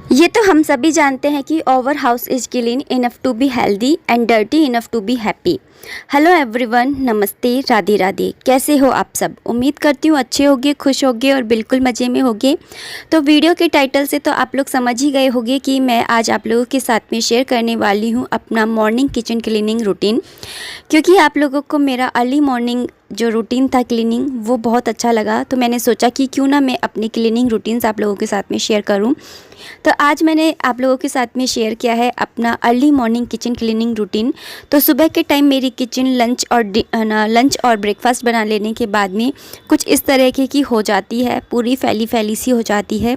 ये तो हम सभी जानते हैं कि our house is clean enough to be healthy and dirty enough to be happy. Hello everyone, नमस्ते, राधे राधे। कैसे हो आप सब? उम्मीद करती हूँ अच्छे होगे, खुश होगे और बिल्कुल मज़े में होगे। तो वीडियो के टाइटल से तो आप लोग समझ ही गए होंगे कि मैं आज आप लोगों के साथ में शेयर करने वाली हूँ अपना मॉर्निंग किचन क्लीनिंग रूटीन। क्योंकि आप लोगों को मेरा अर्ली मॉर्निंग जो रूटीन था क्लीनिंग वो बहुत अच्छा लगा, तो मैंने सोचा कि क्यों ना मैं अपनी क्लीनिंग रूटीन्स आप लोगों के साथ में शेयर करूं। तो आज मैंने आप लोगों के साथ में शेयर किया है अपना early morning kitchen cleaning routine. तो सुबह के टाइम मेरी किचन लंच और ब्रेकफास्ट बना लेने के बाद में कुछ इस तरह की हो जाती है, पूरी फैली फैली सी हो जाती है।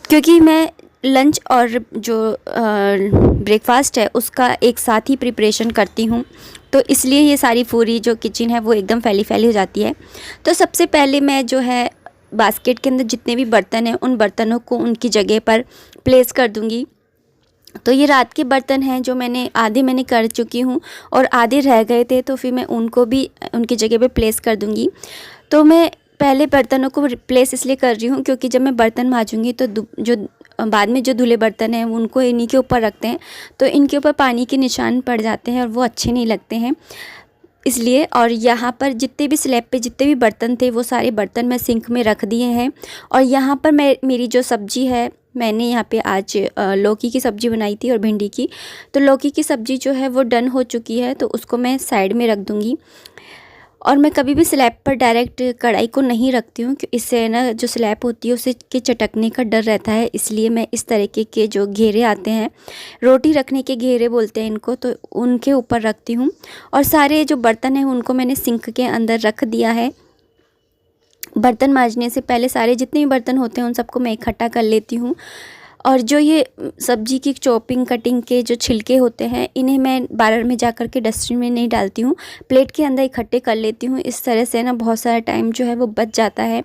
क्योंकि मैं लंच और जो ब्रेकफास्ट है उसका एक साथ ही प्रिपरेशन करती हूँ, तो इसलिए ये सारी पूरी जो किचन है वो एकदम फैली फैली हो जाती है। तो सबसे पहले मैं जो है बास्केट के अंदर जितने भी बर्तन हैं उन बर्तनों को उनकी जगह पर प्लेस कर दूँगी। तो ये रात के बर्तन हैं जो आधे मैंने कर चुकी हूँ और आधे रह गए थे, तो फिर मैं उनको भी उनकी जगह पे प्लेस कर दूँगी। तो मैं पहले बर्तनों को प्लेस इसलिए कर रही हूँ क्योंकि जब मैं बर्तन मांजूँगी तो जो बाद में जो धुले बर्तन हैं उनको इन्हीं के ऊपर रखते हैं, तो इनके ऊपर पानी के निशान पड़ जाते हैं और वो अच्छे नहीं लगते हैं इसलिए। और यहाँ पर जितने भी स्लैब पे जितने भी बर्तन थे वो सारे बर्तन मैं सिंक में रख दिए हैं। और यहाँ पर मेरी जो सब्ज़ी है, मैंने यहाँ पे आज लौकी की सब्ज़ी बनाई थी और भिंडी की। तो लौकी की सब्ज़ी जो है वो डन हो चुकी है, तो उसको मैं साइड में रख दूँगी। और मैं कभी भी स्लैब पर डायरेक्ट कढ़ाई को नहीं रखती हूँ, क्योंकि इससे ना जो स्लैब होती है उसे के चटकने का डर रहता है। इसलिए मैं इस तरीके के जो घेरे आते हैं, रोटी रखने के घेरे बोलते हैं इनको, तो उनके ऊपर रखती हूँ। और सारे जो बर्तन हैं उनको मैंने सिंक के अंदर रख दिया है। बर्तन मांजने से पहले सारे जितने भी बर्तन होते हैं उन सबको मैं इकट्ठा कर लेती हूँ। और जो ये सब्ज़ी की चॉपिंग कटिंग के जो छिलके होते हैं इन्हें मैं बाहर में जा कर के डस्टबिन में नहीं डालती हूँ, प्लेट के अंदर इकट्ठे कर लेती हूँ। इस तरह से ना बहुत सारा टाइम जो है वो बच जाता है।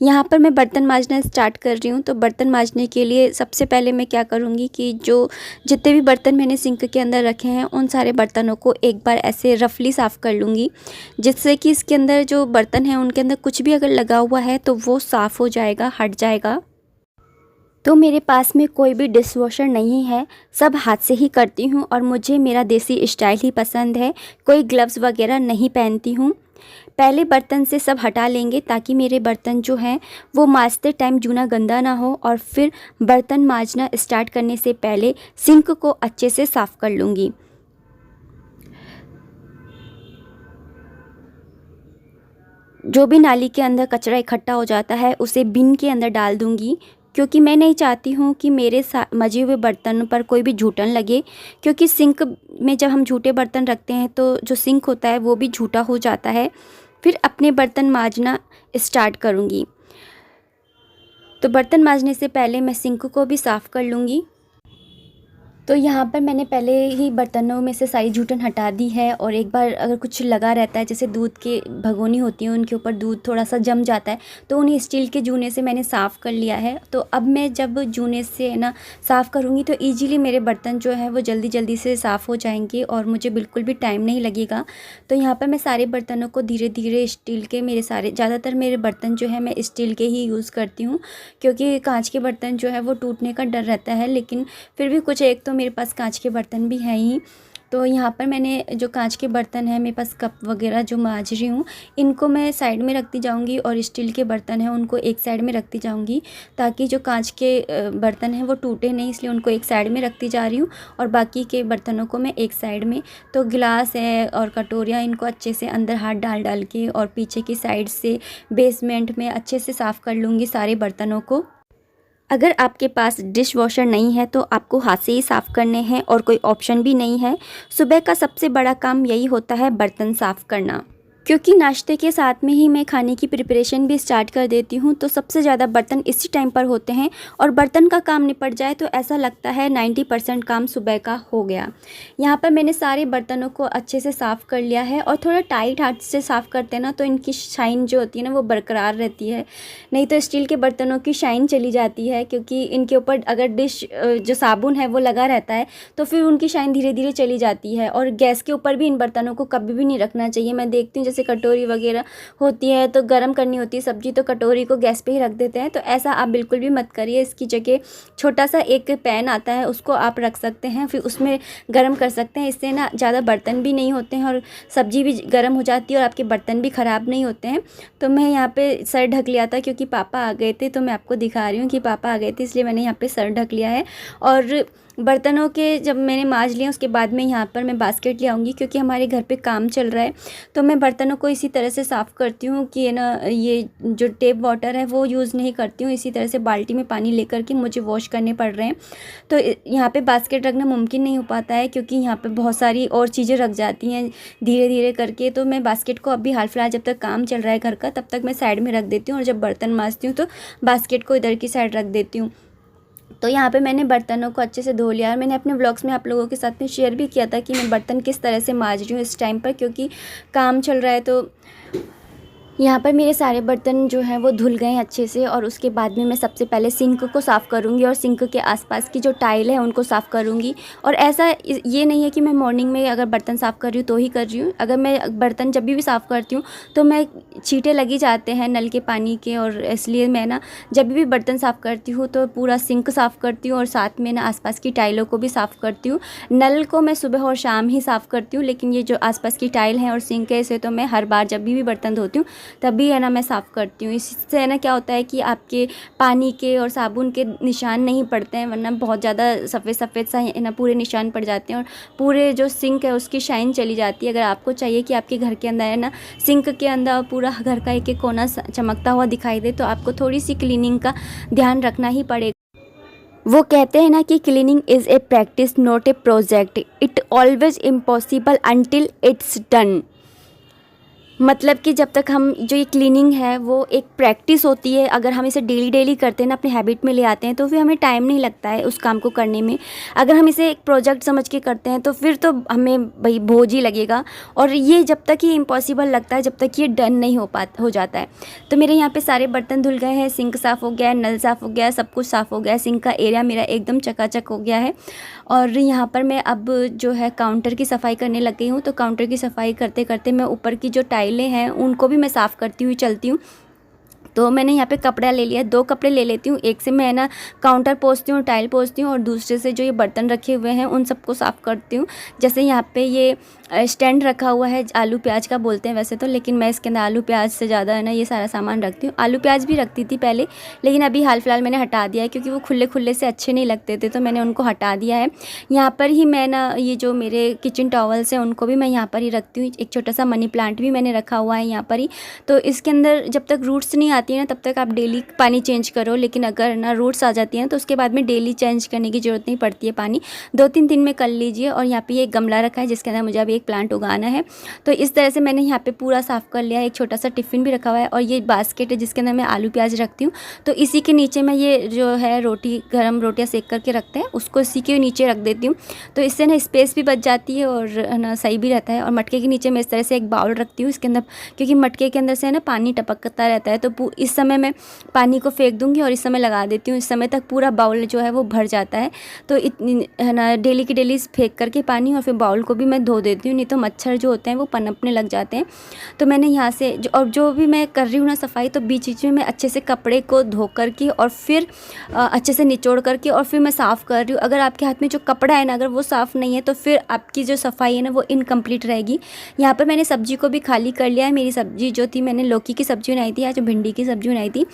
यहाँ पर मैं बर्तन मांजना स्टार्ट कर रही हूँ। तो बर्तन मांजने के लिए सबसे पहले मैं क्या करूँगी कि जो जितने भी बर्तन मैंने सिंक के अंदर रखे हैं उन सारे बर्तनों को एक बार ऐसे रफली साफ़ कर लूँगी, जिससे कि इसके अंदर जो बर्तन हैं उनके अंदर कुछ भी अगर लगा हुआ है तो वो साफ़ हो जाएगा, हट जाएगा। तो मेरे पास में कोई भी डिश वॉशर नहीं है, सब हाथ से ही करती हूँ और मुझे मेरा देसी स्टाइल ही पसंद है। कोई ग्लव्स वगैरह नहीं पहनती हूँ। पहले बर्तन से सब हटा लेंगे ताकि मेरे बर्तन जो हैं वो मांजते टाइम जूना गंदा ना हो। और फिर बर्तन मांजना स्टार्ट करने से पहले सिंक को अच्छे से साफ़ कर लूँगी। जो भी नाली के अंदर कचरा इकट्ठा हो जाता है उसे बिन के अंदर डाल दूँगी, क्योंकि मैं नहीं चाहती हूँ कि मेरे मजे हुए बर्तन पर कोई भी झूठन लगे। क्योंकि सिंक में जब हम झूठे बर्तन रखते हैं तो जो सिंक होता है वो भी झूठा हो जाता है। फिर अपने बर्तन मांजना स्टार्ट करूँगी। तो बर्तन मांजने से पहले मैं सिंक को भी साफ़ कर लूँगी। तो यहाँ पर मैंने पहले ही बर्तनों में से सारी जूठन हटा दी है। और एक बार अगर कुछ लगा रहता है, जैसे दूध के भगोनी होती हैं उनके ऊपर दूध थोड़ा सा जम जाता है, तो उन्हें स्टील के जूने से मैंने साफ़ कर लिया है। तो अब मैं जब जूने से ना साफ़ करूँगी तो ईजीली मेरे बर्तन जो है वो जल्दी जल्दी से साफ़ हो जाएंगे और मुझे बिल्कुल भी टाइम नहीं लगेगा। तो यहाँ पर मैं सारे बर्तनों को धीरे धीरे स्टील के ज़्यादातर मेरे बर्तन जो है मैं स्टील के ही यूज़ करती हूँ, क्योंकि कांच के बर्तन जो है वो टूटने का डर रहता है। लेकिन फिर भी कुछ एक तो मेरे पास कांच के बर्तन भी हैं ही। तो यहाँ पर मैंने जो कांच के बर्तन हैं, मेरे पास कप वगैरह जो मांज रही हूँ, इनको मैं साइड में रखती जाऊँगी और स्टील के बर्तन हैं उनको एक साइड में रखती जाऊँगी, ताकि जो कांच के बर्तन हैं वो टूटे नहीं, इसलिए उनको एक साइड में रखती जा रही हूँ और बाकी के बर्तनों को मैं एक साइड में। तो गिलास है और कटोरियाँ, इनको अच्छे से अंदर हाथ डाल डाल के और पीछे की साइड से बेसमेंट में अच्छे से साफ़ कर लूँगी सारे बर्तनों को। अगर आपके पास डिश वॉशर नहीं है तो आपको हाथ से ही साफ़ करने हैं और कोई ऑप्शन भी नहीं है। सुबह का सबसे बड़ा काम यही होता है, बर्तन साफ़ करना। क्योंकि नाश्ते के साथ में ही मैं खाने की प्रिपरेशन भी स्टार्ट कर देती हूँ, तो सबसे ज़्यादा बर्तन इसी टाइम पर होते हैं। और बर्तन का काम निपट जाए तो ऐसा लगता है 90% काम सुबह का हो गया। यहाँ पर मैंने सारे बर्तनों को अच्छे से साफ़ कर लिया है। और थोड़ा टाइट हाथ से साफ़ करते हैं ना तो इनकी शाइन जो होती है ना वो बरकरार रहती है, नहीं तो स्टील के बर्तनों की शाइन चली जाती है। क्योंकि इनके ऊपर अगर डिश जो साबुन है वो लगा रहता है तो फिर उनकी शाइन धीरे धीरे चली जाती है। और गैस के ऊपर भी इन बर्तनों को कभी भी नहीं रखना चाहिए। मैं देखती हूँ जैसे कटोरी वगैरह होती है तो गर्म करनी होती है सब्ज़ी, तो कटोरी को गैस पे ही रख देते हैं। तो ऐसा आप बिल्कुल भी मत करिए। इसकी जगह छोटा सा एक पैन आता है, उसको आप रख सकते हैं, फिर उसमें गर्म कर सकते हैं। इससे ना ज़्यादा बर्तन भी नहीं होते हैं और सब्ज़ी भी गर्म हो जाती है और आपके बर्तन भी ख़राब नहीं होते हैं। तो मैं यहाँ पे सर ढक लिया था क्योंकि पापा आ गए थे, तो मैं आपको दिखा रही हूँ कि पापा आ गए थे, इसलिए मैंने यहाँ पे सर ढक लिया है। और बर्तनों के जब मैंने मांज लिया उसके बाद में यहाँ पर मैं बास्केट ले आऊँगी, क्योंकि हमारे घर पे काम चल रहा है। तो मैं बर्तनों को इसी तरह से साफ़ करती हूँ कि ना ये जो टेप वाटर है वो यूज़ नहीं करती हूँ। इसी तरह से बाल्टी में पानी लेकर के मुझे वॉश करने पड़ रहे हैं। तो यहाँ पे बास्केट रखना मुमकिन नहीं हो पाता है क्योंकि यहाँ पे बहुत सारी और चीज़ें रख जाती हैं धीरे धीरे करके। तो मैं बास्केट को अभी हाल फिलहाल जब तक काम चल रहा है घर का तब तक मैं साइड में रख देती हूँ, और जब बर्तन मांजती हूँ तो बास्केट को इधर की साइड रख देती हूँ। तो यहाँ पे मैंने बर्तनों को अच्छे से धो लिया है। मैंने अपने व्लॉग्स में आप लोगों के साथ में शेयर भी किया था कि मैं बर्तन किस तरह से मांज रही हूँ इस टाइम पर, क्योंकि काम चल रहा है। तो यहाँ पर मेरे सारे बर्तन जो हैं वो धुल गए हैं अच्छे से, और उसके बाद में मैं सबसे पहले सिंक को साफ़ करूँगी और सिंक के आसपास की जो टाइल है उनको साफ़ करूँगी। और ऐसा ये नहीं है कि मैं मॉर्निंग में अगर बर्तन साफ़ कर रही हूँ तो ही कर रही हूँ। अगर मैं बर्तन जब भी साफ़ करती हूँ तो मैं छींटे लगी जाते हैं नल के पानी के, और इसलिए मैं ना जब भी बर्तन साफ़ करती हूँ तो पूरा सिंक साफ़ करती हूँ और साथ में ना आसपास की टाइलों को भी साफ़ करती हूँ। नल को मैं सुबह और शाम ही साफ़ करती हूँ, लेकिन ये जो आसपास की टाइल हैं और सिंक है इसे तो मैं हर बार जब भी बर्तन धोती हूँ तभी है ना मैं साफ़ करती हूँ। इससे है ना क्या होता है कि आपके पानी के और साबुन के निशान नहीं पड़ते हैं, वरना बहुत ज़्यादा सफ़ेद सफ़ेद सा है ना पूरे निशान पड़ जाते हैं और पूरे जो सिंक है उसकी शाइन चली जाती है। अगर आपको चाहिए कि आपके घर के अंदर है ना सिंक के अंदर पूरा घर का एक एक कोना चमकता हुआ दिखाई दे, तो आपको थोड़ी सी क्लीनिंग का ध्यान रखना ही पड़ेगा। वो कहते हैं ना कि cleaning is a practice not a project, it always impossible until it's done. मतलब कि जब तक हम जो ये क्लीनिंग है वो एक प्रैक्टिस होती है, अगर हम इसे डेली डेली करते हैं ना अपने हैबिट में ले आते हैं तो फिर हमें टाइम नहीं लगता है उस काम को करने में। अगर हम इसे एक प्रोजेक्ट समझ के करते हैं तो फिर तो हमें भाई बोझ ही लगेगा, और ये जब तक ये इम्पॉसिबल लगता है जब तक ये डन नहीं हो जाता है। तो मेरे यहाँ पे सारे बर्तन धुल गए हैं, सिंक साफ़ हो गया है, नल साफ़ हो गया है, सब कुछ साफ़ हो गया है। सिंक का एरिया मेरा एकदम चकाचक हो गया है। और यहाँ पर मैं अब जो है काउंटर की सफाई करने लग गई हूँ। तो काउंटर की सफाई करते करते मैं ऊपर की जो टाइलें हैं उनको भी मैं साफ़ करती हुई चलती हूँ। तो मैंने यहाँ पे कपड़ा ले लिया, 2 कपड़े ले लेती हूँ। एक से मैं ना काउंटर पोंछती हूँ, टाइल पोंछती हूँ, और दूसरे से जो ये बर्तन रखे हुए हैं उन सबको साफ़ करती हूँ। जैसे यहाँ पे ये स्टैंड रखा हुआ है, आलू प्याज का बोलते हैं वैसे तो, लेकिन मैं इसके अंदर आलू प्याज से ज़्यादा है ना ये सारा सामान रखती हूँ। आलू प्याज भी रखती थी पहले, लेकिन अभी हाल फिलहाल मैंने हटा दिया है क्योंकि वो खुले खुले से अच्छे नहीं लगते थे, तो मैंने उनको हटा दिया है। यहाँ पर ही मैं ना ये जो मेरे किचन टॉवल्स हैं उनको भी मैं यहाँ पर ही रखती हूँ। एक छोटा सा मनी प्लांट भी मैंने रखा हुआ है यहाँ पर ही। तो इसके अंदर जब तक रूट्स नहीं आती है ना तब तक आप डेली पानी चेंज करो, लेकिन अगर ना रूट्स आ जाती हैं तो उसके बाद में डेली चेंज करने की ज़रूरत नहीं पड़ती है पानी, 2-3 दिन में कर लीजिए। और यहाँ पे ये गमला रखा है जिसके अंदर मुझे अभी एक प्लांट उगाना है। तो इस तरह से मैंने यहाँ पे पूरा साफ़ कर लिया है। एक छोटा सा टिफ़िन भी रखा हुआ है, और ये बास्केट है जिसके अंदर मैं आलू प्याज रखती हूँ। तो इसी के नीचे मैं ये जो है गरम रोटियाँ सेक करके रखते हैं उसको इसी के नीचे रख देती हूँ। तो इससे ना स्पेस भी बच जाती है और ना सही भी रहता है। और मटके के नीचे मैं इस तरह से एक बाउल रखती हूँ इसके अंदर, क्योंकि मटके के अंदर से ना पानी टपकता रहता है। तो इस समय मैं पानी को फेंक दूँगी और इस समय लगा देती हूँ, इस समय तक पूरा बाउल जो है वो भर जाता है। तो इतनी है ना डेली की डेली फेंक करके पानी, और फिर बाउल को भी मैं धो देती हूँ, नहीं तो मच्छर जो होते हैं वो पनपने लग जाते हैं। तो मैंने यहाँ से जो भी मैं कर रही हूँ ना सफाई, तो बीच बीच में मैं अच्छे से कपड़े को धो करके और फिर अच्छे से निचोड़ करके और फिर मैं साफ़ कर रही हूँ। अगर आपके हाथ में जो कपड़ा है ना अगर वो साफ़ नहीं है तो फिर आपकी जो सफाई है ना वो इनकम्प्लीट रहेगी। यहाँ पर मैंने सब्जी को भी खाली कर लिया है। मेरी सब्जी जो थी, मैंने लौकी की सब्जी बनाई थी, आज भिंडी की सब्जी बनाई थी,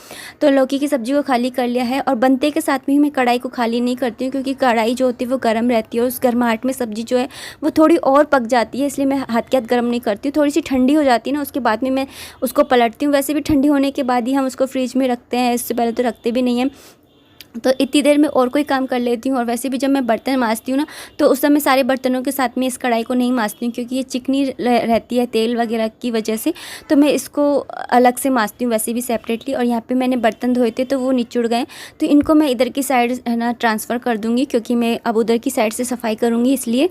तो लौकी की सब्जी को खाली कर लिया है। और बनते के साथ में ही मैं कढ़ाई को खाली नहीं करती हूँ, क्योंकि कढ़ाई जो होती है वो गर्म रहती है और उस गर्माहट में सब्जी जो है वो थोड़ी और पक जाती है, इसलिए मैं हाथ के हाथ गर्म नहीं करती हूँ। थोड़ी सी ठंडी हो जाती है ना उसके बाद में मैं उसको पलटती हूँ। वैसे भी ठंडी होने के बाद ही हम उसको फ्रिज में रखते हैं, इससे पहले तो रखते भी नहीं हैं। तो इतनी देर में और कोई काम कर लेती हूँ। और वैसे भी जब मैं बर्तन मांजती हूँ ना तो उस समय सारे बर्तनों के साथ में इस कढ़ाई को नहीं मांजती हूँ, क्योंकि ये चिकनी रहती है तेल वगैरह की वजह से, तो मैं इसको अलग से मांजती हूँ वैसे भी सेपरेटली। और यहाँ पे मैंने बर्तन धोए थे तो वो निचुड़ गए, तो इनको मैं इधर की साइड है ना ट्रांसफ़र कर दूँगी, क्योंकि मैं अब उधर की साइड से सफाई करूँगी इसलिए।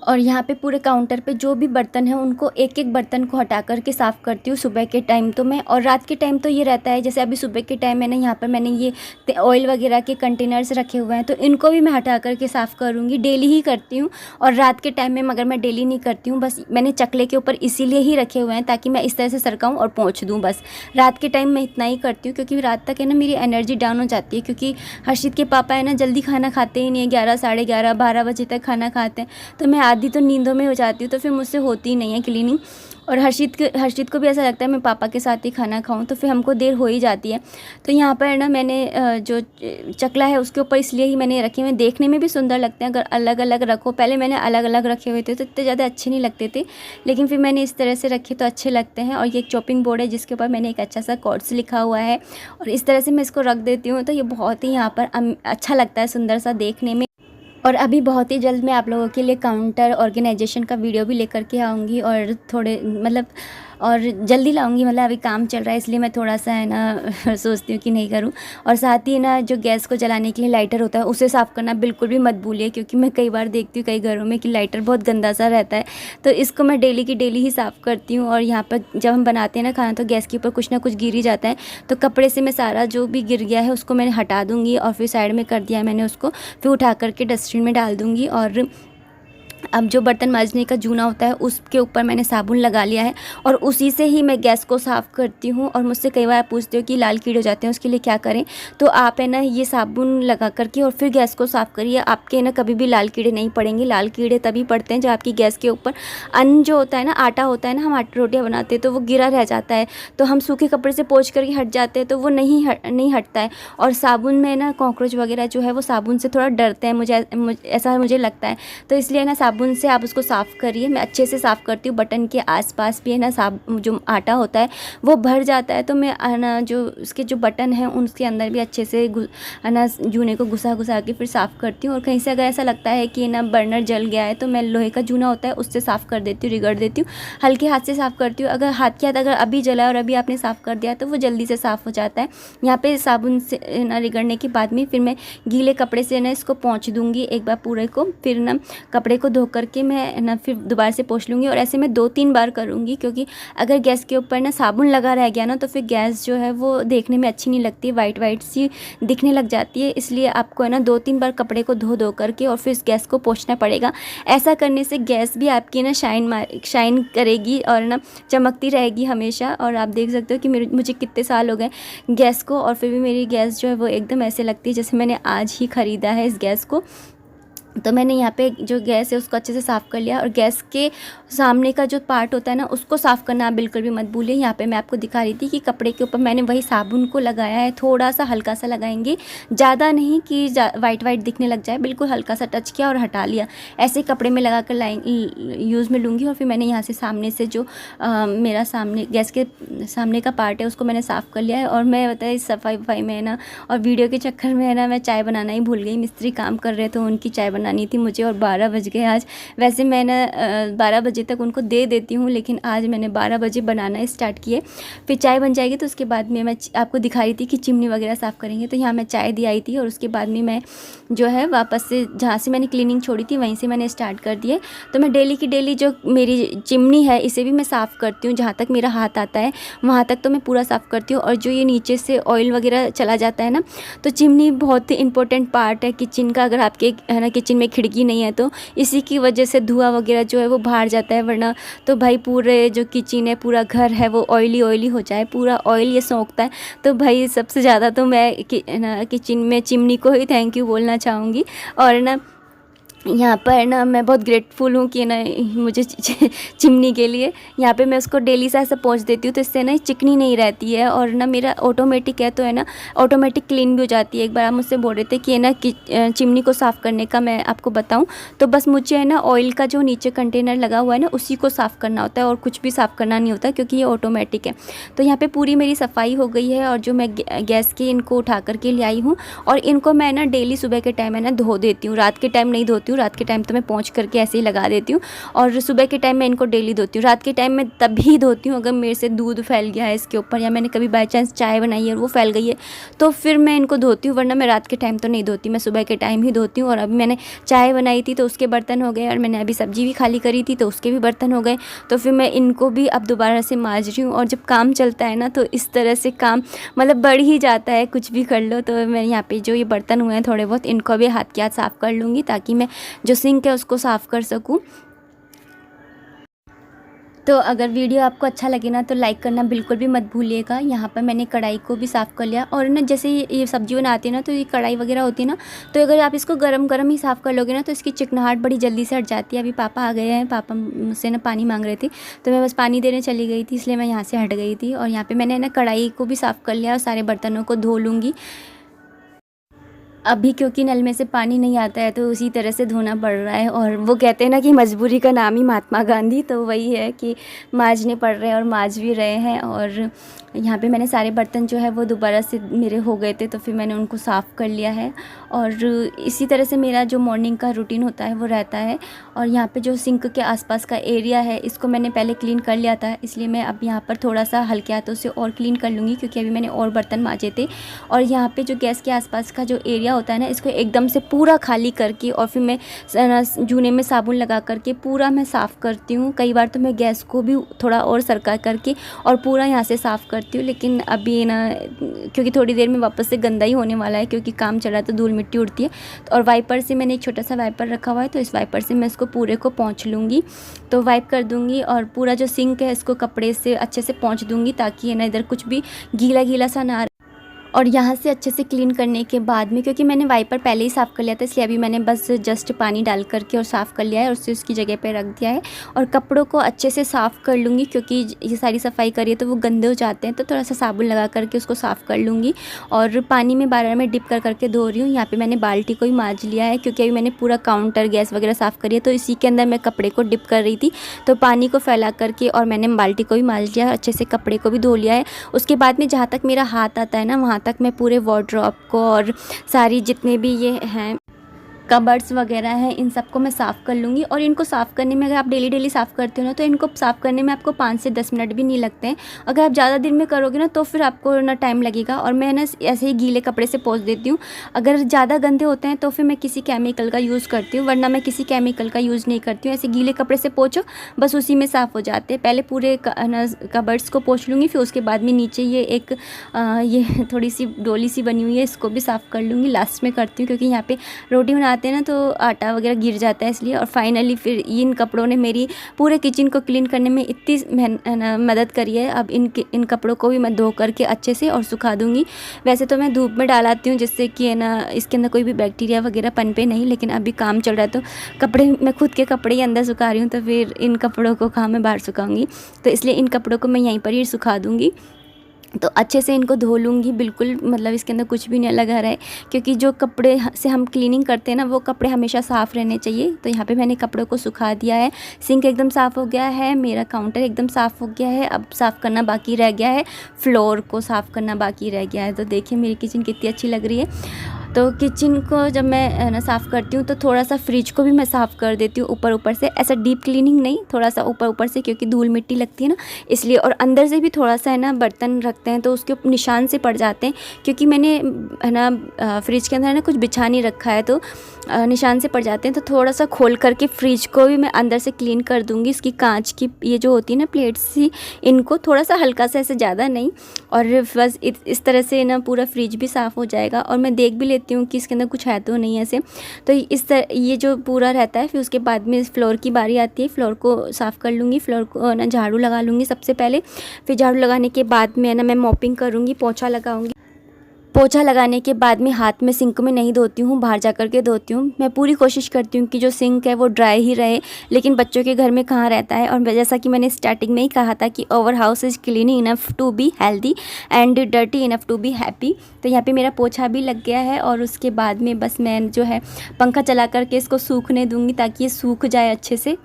और यहाँ पे पूरे काउंटर पे जो भी बर्तन है उनको एक एक बर्तन को हटा करके साफ़ करती हूँ सुबह के टाइम तो मैं। और रात के टाइम तो ये रहता है, जैसे अभी सुबह के टाइम मैंने यहाँ पर मैंने ये ऑयल वगैरह के कंटेनर्स रखे हुए हैं तो इनको भी मैं हटा करके साफ़ करूँगी, डेली ही करती हूँ। और रात के टाइम में मगर मैं डेली नहीं करती हूँ, बस मैंने चकले के ऊपर इसीलिए ही रखे हुए हैं ताकि मैं इस तरह से सरकाऊँ और पोंछ दूँ। बस रात के टाइम मैं इतना ही करती हूँ क्योंकि रात तक है ना मेरी एनर्जी डाउन हो जाती है, क्योंकि हर्षित के पापा है ना जल्दी खाना खाते ही नहीं है, 11 साढ़े 11 12 बजे तक खाना खाते हैं, तो मैं आधी तो नींदों में हो जाती हूँ, तो फिर मुझसे होती ही नहीं है क्लीनिंग। और हर्षित को भी ऐसा लगता है मैं पापा के साथ ही खाना खाऊं, तो फिर हमको देर हो ही जाती है। तो यहाँ पर ना मैंने जो चकला है उसके ऊपर इसलिए ही मैंने रखे हुए, देखने में भी सुंदर लगते हैं अगर अलग अलग रखो। पहले मैंने अलग अलग रखे हुए थे तो इतने ज़्यादा अच्छे नहीं लगते थे, लेकिन फिर मैंने इस तरह से रखे तो अच्छे लगते हैं। और ये एक चॉपिंग बोर्ड है जिसके ऊपर मैंने एक अच्छा सा कॉर्ड्स लिखा हुआ है और इस तरह से मैं इसको रख देती हूँ, तो ये बहुत ही यहाँ पर अच्छा लगता है, सुंदर सा देखने में। और अभी बहुत ही जल्द मैं आप लोगों के लिए काउंटर ऑर्गेनाइजेशन का वीडियो भी लेकर के आऊँगी, और थोड़े मतलब और जल्दी लाऊंगी, मतलब अभी काम चल रहा है इसलिए मैं थोड़ा सा है ना सोचती हूँ कि नहीं करूँ। और साथ ही ना जो गैस को जलाने के लिए लाइटर होता है उसे साफ़ करना बिल्कुल भी मत भूलिए, क्योंकि मैं कई बार देखती हूँ कई घरों में कि लाइटर बहुत गंदा सा रहता है, तो इसको मैं डेली की डेली ही साफ़ करती हूँ। और यहाँ पर जब हम बनाते हैं ना खाना तो गैस के ऊपर कुछ ना कुछ गिर ही जाता है, तो कपड़े से मैं सारा जो भी गिर गया है उसको मैंने हटा दूँगी और फिर साइड में कर दिया है मैंने उसको, फिर उठा करके डस्टबिन में डाल दूँगी। और अब जो बर्तन मांजने का जूना होता है उसके ऊपर मैंने साबुन लगा लिया है और उसी से ही मैं गैस को साफ़ करती हूँ। और मुझसे कई बार पूछते हो कि लाल कीड़े हो जाते हैं उसके लिए क्या करें, तो आप है ना ये साबुन लगा करके और फिर गैस को साफ़ करिए, आपके ना कभी भी लाल कीड़े नहीं पड़ेंगे। लाल कीड़े तभी पड़ते हैं जब आपकी गैस के ऊपर अन्न जो होता है ना, आटा होता है ना, हम आटा रोटियाँ बनाते हैं तो वो गिरा रह जाता है, तो हम सूखे कपड़े से पोंछ करके हट जाते हैं तो वो नहीं हटता है। और साबुन में ना कॉकरोच वगैरह जो है वो साबुन से थोड़ा डरते हैं, ऐसा मुझे लगता है, तो इसलिए ना साबुन से आप उसको साफ़ करिए। मैं अच्छे से साफ़ करती हूँ, बटन के आसपास भी है ना जो आटा होता है वो भर जाता है, तो मैं ना जो उसके जो बटन हैं उनके अंदर भी अच्छे से है ना जूने को घुसा के फिर साफ़ करती हूँ। और कहीं से अगर ऐसा लगता है कि ना बर्नर जल गया है तो मैं लोहे का जूना होता है उससे साफ़ कर देती हूँ, रिगड़ देती हूँ, हल्के हाथ से साफ़ करती हूँ। अगर हाथ के हाथ अगर अभी जला है और अभी आपने साफ़ कर दिया तो वो जल्दी से साफ़ हो जाता है। यहाँ पे साबुन से ना रिगड़ने के बाद में फिर मैं गीले कपड़े से ना इसको पोंछ दूँगी एक बार पूरे को, फिर ना कपड़े को धो करके मैं ना फिर दोबारा से पोंछ लूँगी। और ऐसे मैं 2-3 बार करूँगी, क्योंकि अगर गैस के ऊपर ना साबुन लगा रह गया ना तो फिर गैस जो है वो देखने में अच्छी नहीं लगती, वाइट वाइट सी दिखने लग जाती है। इसलिए आपको है ना 2-3 बार कपड़े को धो करके और फिर इस गैस को पोंछना पड़ेगा। ऐसा करने से गैस भी आपकी ना शाइन करेगी और ना चमकती रहेगी हमेशा। और आप देख सकते हो कि मुझे कितने साल हो गए गैस को, और फिर भी मेरी गैस जो है वो एकदम ऐसे लगती है जैसे मैंने आज ही ख़रीदा है इस गैस को। तो मैंने यहाँ पे जो गैस है उसको अच्छे से साफ़ कर लिया। और गैस के सामने का जो पार्ट होता है ना उसको साफ़ करना आप बिल्कुल भी मत भूलिए। यहाँ पे मैं आपको दिखा रही थी कि कपड़े के ऊपर मैंने वही साबुन को लगाया है, थोड़ा सा हल्का सा लगाएंगे, ज़्यादा नहीं कि वाइट दिखने लग जाए, बिल्कुल हल्का सा टच किया और हटा लिया। ऐसे कपड़े में लगा कर यूज़ में लूँगी। और फिर मैंने यहाँ से सामने से जो मेरा सामने गैस के सामने का पार्ट है उसको मैंने साफ़ कर लिया है। और मैं बताया सफाई में है ना और वीडियो के चक्कर में है ना मैं चाय बनाना ही भूल गई। मिस्त्री काम कर रहे थे, उनकी चाय बनानी थी मुझे और 12 बज गए आज। वैसे मैं ना 12 बजे तक उनको दे देती हूँ, लेकिन आज मैंने 12 बजे बनाना स्टार्ट किए। फिर चाय बन जाएगी तो उसके बाद में मैं आपको दिखा रही थी कि चिमनी वगैरह साफ़ करेंगे, तो यहाँ मैं चाय दी आई थी और उसके बाद में मैं जो है वापस से जहाँ से मैंने क्लीनिंग छोड़ी थी वहीं से मैंने स्टार्ट कर दिए। तो मैं डेली की डेली जो मेरी चिमनी है इसे भी मैं साफ़ करती हूँ, जहाँ तक मेरा हाथ आता है वहाँ तक तो मैं पूरा साफ़ करती हूँ। और जो ये नीचे से ऑयल वगैरह चला जाता है ना, तो चिमनी बहुत ही इंपॉर्टेंट पार्ट है किचन का। अगर आपके है ना किचन में खिड़की नहीं है तो इसी की वजह से धुआं वगैरह जो है वो बाहर जाता है, वरना तो भाई पूरे जो किचन है पूरा घर है वो ऑयली हो जाए, पूरा ऑयल ये सोखता है। तो भाई सबसे ज़्यादा तो मैं किचन में चिमनी को ही थैंक यू बोलना चाहूँगी। और ना यहाँ पर ना मैं बहुत ग्रेटफुल हूँ कि ना मुझे चिमनी के लिए। यहाँ पे मैं उसको डेली से ऐसा पोंछ देती हूँ तो इससे ना चिकनी नहीं रहती है। और ना मेरा ऑटोमेटिक है तो है ना ऑटोमेटिक क्लीन भी हो जाती है। एक बार आप मुझसे बोल रहे थे कि है ना चिमनी को साफ़ करने का मैं आपको बताऊँ, तो बस मुझे है ना ऑयल का जो नीचे कंटेनर लगा हुआ है ना उसी को साफ़ करना होता है और कुछ भी साफ़ करना नहीं होता क्योंकि ये ऑटोमेटिक है। तो यहाँ पर पूरी मेरी सफाई हो गई है और जो मैं गैस के इनको उठा करके ले आई हूँ और इनको मैं ना डेली सुबह के टाइम है ना धो देती हूँ, रात के टाइम नहीं धोती हूँ। हूँ। रात के टाइम तो मैं पोंछ करके ऐसे ही लगा देती हूँ और सुबह के टाइम मैं इनको डेली धोती हूँ। रात के टाइम मैं तभी धोती हूँ अगर मेरे से दूध फैल गया है इसके ऊपर, या मैंने कभी बाई चांस चाय बनाई है और वो फैल गई है तो फिर मैं इनको धोती हूँ, वरना मैं रात के टाइम तो नहीं धोती, मैं सुबह के टाइम ही धोती हूँ। और अभी मैंने चाय बनाई थी तो उसके बर्तन हो गए, और मैंने अभी सब्ज़ी भी खाली करी थी तो उसके भी बर्तन हो गए। तो फिर मैं इनको भी अब दोबारा से मांज रही हूँ। और जब काम चलता है ना तो इस तरह से काम मतलब बढ़ ही जाता है, कुछ भी कर लो। तो मैं यहाँ पे जो ये बर्तन हुए हैं थोड़े बहुत, इनको भी हाथ के हाथ साफ़ कर लूँगी ताकि मैं जो सिंक है उसको साफ़ कर सकूँ। तो अगर वीडियो आपको अच्छा लगे ना तो लाइक करना बिल्कुल भी मत भूलिएगा। यहाँ पर मैंने कढ़ाई को भी साफ़ कर लिया। और ना जैसे ये सब्ज़ी बनाती है ना तो ये कढ़ाई वगैरह होती है ना, तो अगर आप इसको गरम गरम ही साफ़ कर लोगे ना तो इसकी चिकनाहट बड़ी जल्दी से हट जाती है। अभी पापा आ गए हैं, पापा मुझसे ना पानी मांग रहे थे तो मैं बस पानी देने चली गई थी, इसलिए मैं यहाँ से हट गई थी। और यहाँ पर मैंने ना कढ़ाई को भी साफ़ कर लिया और सारे बर्तनों को धो लूँगी अभी, क्योंकि नल में से पानी नहीं आता है तो उसी तरह से धोना पड़ रहा है। और वो कहते हैं ना कि मजबूरी का नाम ही महात्मा गांधी, तो वही है कि मांजने पड़ रहे हैं और मांज भी रहे हैं। और यहाँ पे मैंने सारे बर्तन जो है वो दोबारा से मेरे हो गए थे तो फिर मैंने उनको साफ़ कर लिया है। और इसी तरह से मेरा जो मॉर्निंग का रूटीन होता है वो रहता है। और यहाँ पे जो सिंक के आसपास का एरिया है इसको मैंने पहले क्लीन कर लिया था, इसलिए मैं अब यहाँ पर थोड़ा सा हल्के हाथों से और क्लीन कर लूँगी, क्योंकि अभी मैंने और बर्तन मांजे थे। और यहाँ पे जो गैस के आसपास का जो एरिया होता है ना, इसको एकदम से पूरा खाली करके और फिर मैं जूने में साबुन लगा करके पूरा मैं साफ़ करती हूँ। कई बार तो मैं गैस को भी थोड़ा और सरका करके और पूरा यहाँ से साफ़ करती हूँ, लेकिन अभी ना क्योंकि थोड़ी देर में वापस से गंदा ही होने वाला है, क्योंकि काम चला तो धूल मिट्टी उड़ती है। और वाइपर से मैंने एक छोटा सा वाइपर रखा हुआ है तो इस वाइपर से मैं इसको पूरे को पोंछ लूँगी, तो वाइप कर दूँगी। और पूरा जो सिंक है इसको कपड़े से अच्छे से पोंछ दूँगी ताकि ना इधर कुछ भी गीला गीला सा ना। और यहाँ से अच्छे से क्लीन करने के बाद में, क्योंकि मैंने वाइपर पहले ही साफ़ कर लिया था, इसलिए अभी मैंने बस जस्ट पानी डाल करके और साफ़ कर लिया है और उससे उसकी जगह पे रख दिया है। और कपड़ों को अच्छे से साफ़ कर लूँगी, क्योंकि ये सारी सफाई करिए तो वो गंदे हो जाते हैं, तो थोड़ा सा साबुन लगा करके उसको साफ़ कर लूँगी। और पानी में बार-बार मैं डिप कर करके धो रही हूँ। यहाँ पर मैंने बाल्टी को ही मांज लिया है, क्योंकि अभी मैंने पूरा काउंटर गैस वगैरह साफ़ करी है तो इसी के अंदर मैं कपड़े को डिप कर रही थी, तो पानी को फैला करके और मैंने बाल्टी को भी मांज लिया, अच्छे से कपड़े को भी धो लिया है। उसके बाद में जहाँ तक मेरा हाथ आता है ना वहाँ तक मैं पूरे ड्रॉप को और सारी जितने भी ये हैं कबर्ड्स वगैरह हैं इन सबको मैं साफ़ कर लूँगी। और इनको साफ़ करने में, अगर आप डेली डेली साफ़ करते हो ना तो इनको साफ़ करने में आपको 5 से 10 मिनट भी नहीं लगते हैं। अगर आप ज़्यादा दिन में करोगे ना तो फिर आपको ना टाइम लगेगा। और मैं ना ऐसे ही गीले कपड़े से पोंछ देती हूँ। अगर ज़्यादा गंदे होते हैं तो फिर मैं किसी केमिकल का यूज़ करती हूँ, वरना मैं किसी केमिकल का यूज़ नहीं करती हूँ। ऐसे गीले कपड़े से पोंछो, बस उसी में साफ़ हो जाते हैं। पहले पूरे कबर्ड्स को पोंछ लूँगी, फिर उसके बाद में नीचे ये एक ये थोड़ी सी डोली सी बनी हुई है, इसको भी साफ़ कर लूँगी। लास्ट में करती हूँ, क्योंकि यहाँ पर रोटी बनाते हैं ना तो आटा वगैरह गिर जाता है इसलिए। और फाइनली फिर इन कपड़ों ने मेरी पूरे किचन को क्लीन करने में इतनी मदद करी है। अब इन कपड़ों को भी मैं धो करके अच्छे से और सुखा दूँगी। वैसे तो मैं धूप में डालाती हूँ जिससे कि है ना इसके अंदर कोई भी बैक्टीरिया वगैरह पनपे नहीं, लेकिन अभी काम चल रहा है तो कपड़े मैं खुद के कपड़े ही अंदर सुखा रही हूँ, तो फिर इन कपड़ों को कहाँ मैं बाहर सुखाऊँगी, तो इसलिए इन कपड़ों को मैं यहीं पर ही सुखा दूँगी। तो अच्छे से इनको धो लूँगी, बिल्कुल मतलब इसके अंदर कुछ भी नहीं लगा रहा है, क्योंकि जो कपड़े से हम क्लीनिंग करते हैं ना वो कपड़े हमेशा साफ़ रहने चाहिए। तो यहाँ पे मैंने कपड़ों को सुखा दिया है। सिंक एकदम साफ़ हो गया है, मेरा काउंटर एकदम साफ़ हो गया है। अब साफ़ करना बाकी रह गया है, फ्लोर को साफ़ करना बाकी रह गया है। तो देखिए मेरी किचन कितनी अच्छी लग रही है। तो किचन को जब मैं ना साफ़ करती हूँ तो थोड़ा सा फ्रिज को भी मैं साफ़ कर देती हूँ ऊपर ऊपर से, ऐसा डीप क्लीनिंग नहीं, थोड़ा सा ऊपर ऊपर से, क्योंकि धूल मिट्टी लगती है ना इसलिए। और अंदर से भी थोड़ा सा है ना बर्तन रखते हैं तो उसके निशान से पड़ जाते हैं, क्योंकि मैंने है ना फ्रिज के अंदर है ना कुछ बिछा नहीं रखा है तो निशान से पड़ जाते हैं। तो थोड़ा सा खोल करके फ्रिज को भी मैं अंदर से क्लीन कर दूँगी। इसकी कांच की ये जो होती है ना प्लेट्स सी, इनको थोड़ा सा हल्का सा, ऐसे ज़्यादा नहीं। और बस इस तरह से ना पूरा फ्रिज भी साफ़ हो जाएगा। और मैं देख भी लेती हूँ कि इसके अंदर कुछ है तो नहीं ऐसे। तो इस तरह ये जो पूरा रहता है, फिर उसके बाद में फ्लोर की बारी आती है, फ्लोर को साफ़ कर लूँगी। फ्लोर को ना झाड़ू लगा लूँगी सबसे पहले, फिर झाड़ू लगाने के बाद में ना मैं मॉपिंग करूँगी, पोछा लगाऊँगी। पोछा लगाने के बाद में हाथ में सिंक में नहीं धोती हूँ, बाहर जा कर के धोती हूँ। मैं पूरी कोशिश करती हूँ कि जो सिंक है वो ड्राई ही रहे, लेकिन बच्चों के घर में कहाँ रहता है। और जैसा कि मैंने स्टार्टिंग में ही कहा था कि our house is clean enough to be healthy and dirty enough to be happy. तो यहाँ पे मेरा पोछा भी लग गया है। और उसके बाद में बस मैं जो है पंखा चला करके इसको सूखने दूँगी ताकि ये सूख जाए अच्छे से।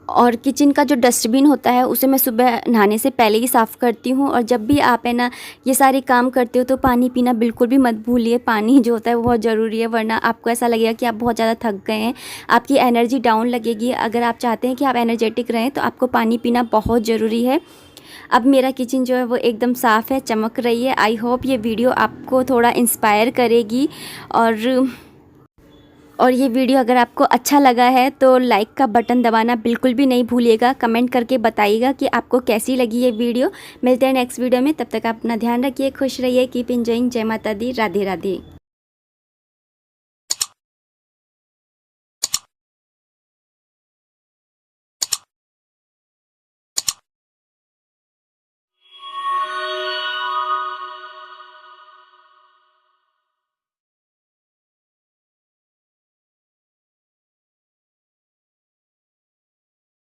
और किचन का जो डस्टबिन होता है उसे मैं सुबह नहाने से पहले ही साफ़ करती हूँ। और जब भी आप है ना ये सारे काम करते हो तो पानी पीना बिल्कुल भी मत भूलिए। पानी जो होता है वो बहुत ज़रूरी है, वरना आपको ऐसा लगेगा कि आप बहुत ज़्यादा थक गए हैं, आपकी एनर्जी डाउन लगेगी। अगर आप चाहते हैं कि आप एनर्जेटिक रहें तो आपको पानी पीना बहुत ज़रूरी है। अब मेरा किचन जो है वो एकदम साफ़ है, चमक रही है। आई होप ये वीडियो आपको थोड़ा इंस्पायर करेगी। और ये वीडियो अगर आपको अच्छा लगा है तो लाइक का बटन दबाना बिल्कुल भी नहीं भूलिएगा। कमेंट करके बताइएगा कि आपको कैसी लगी ये वीडियो। मिलते हैं नेक्स्ट वीडियो में, तब तक आप अपना ध्यान रखिए, खुश रहिए, कीप एंजॉइंग। जय माता दी, राधे राधे।